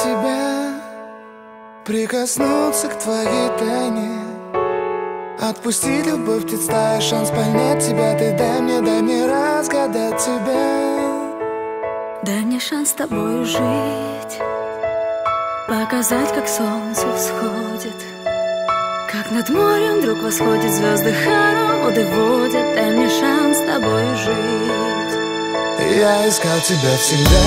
тебя, прикоснуться к твоей тайне, отпустить любовь, представь шанс понять тебя. Ты дай мне разгадать тебя. Дай мне шанс с тобою жить, показать, как солнце всходит, как над морем вдруг восходит, звезды хороводы водят. Дай мне шанс с тобою жить. Я искал тебя всегда,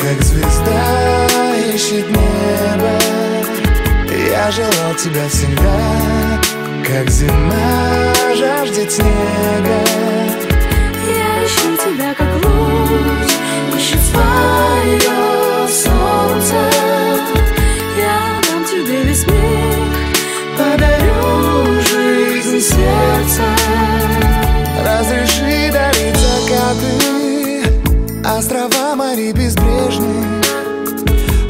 как звезда ищет небо. Я желал тебя всегда, как зима жаждет снега. Я ищу тебя, как луч ищет свое солнце. Я дам тебе весь мир, подарю жизнь сердца. Разреши дарить закаты, острова, моря безбрежные,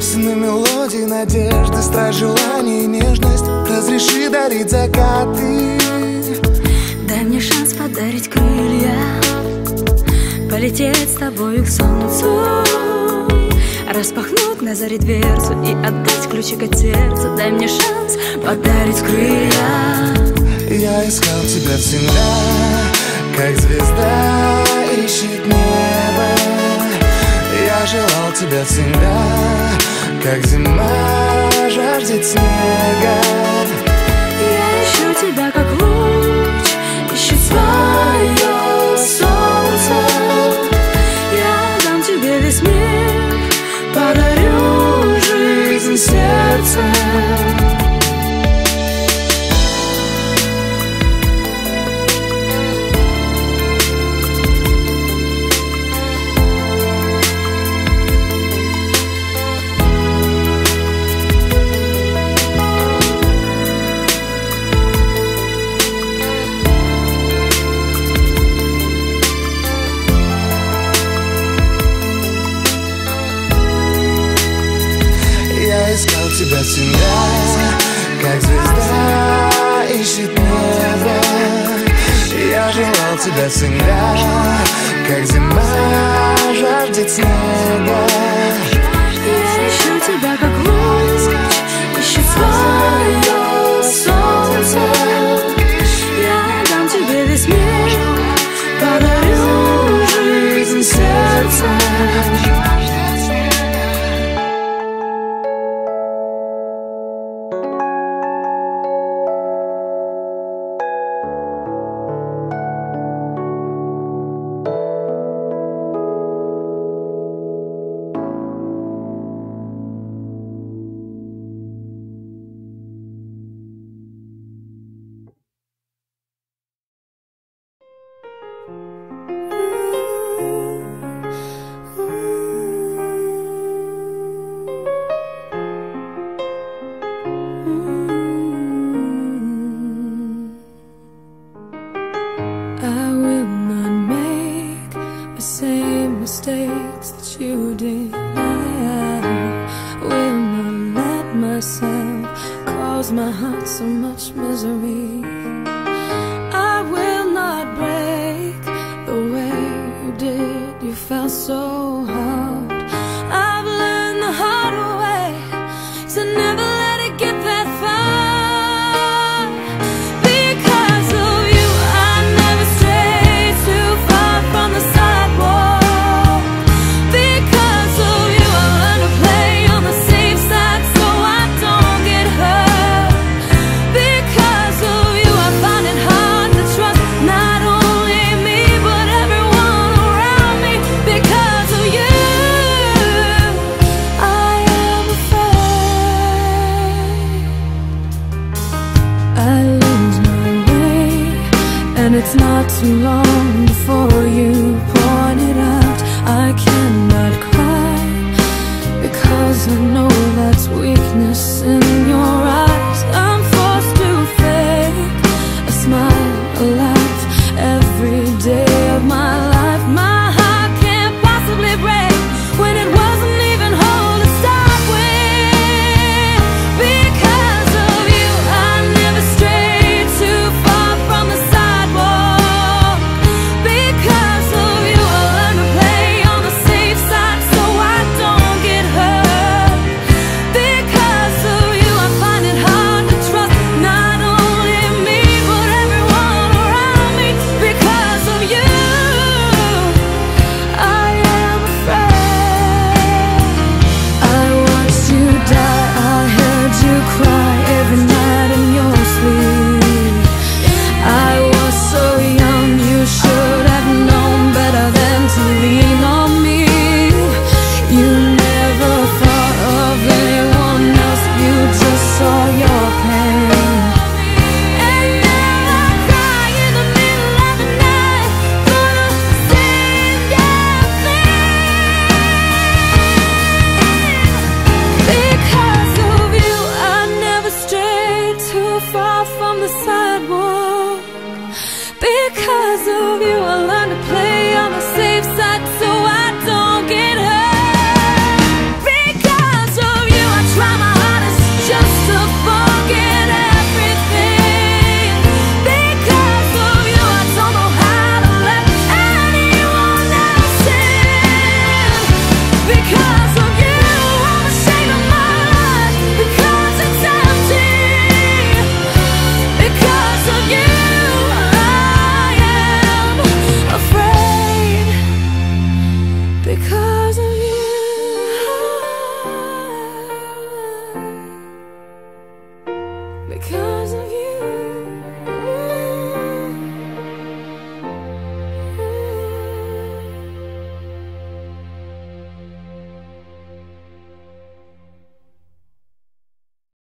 сны, мелодии, надежды, страсть, желание и нежность. Разреши дарить закаты. Дай мне шанс подарить крылья, полететь с тобою к солнцу, распахнуть на заре дверцу и отдать ключик от сердца. Дай мне шанс подарить крылья. Я искал тебя всегда, как звезда ищет небо. Я желал тебя всегда, как зима жаждет снега. Я ищу тебя, как луч ищет свое солнце. Я дам тебе весь мир, подарю жизнь сердца. Я искал тебя всегда, как звезда ищет небо. Я желал тебя всегда, как зима жаждет снега. Я ищу тебя, как луч ищет свое солнце. Я дам тебе весь мир, подарю жизнь сердца. Mistakes that you did, I will not let myself cause my heart so much misery. I will not break the way you did. You felt so hard. I've learned the hard way to never let it get that far. Because of you, I never strayed too far from the sidewalk. And it's not too long before you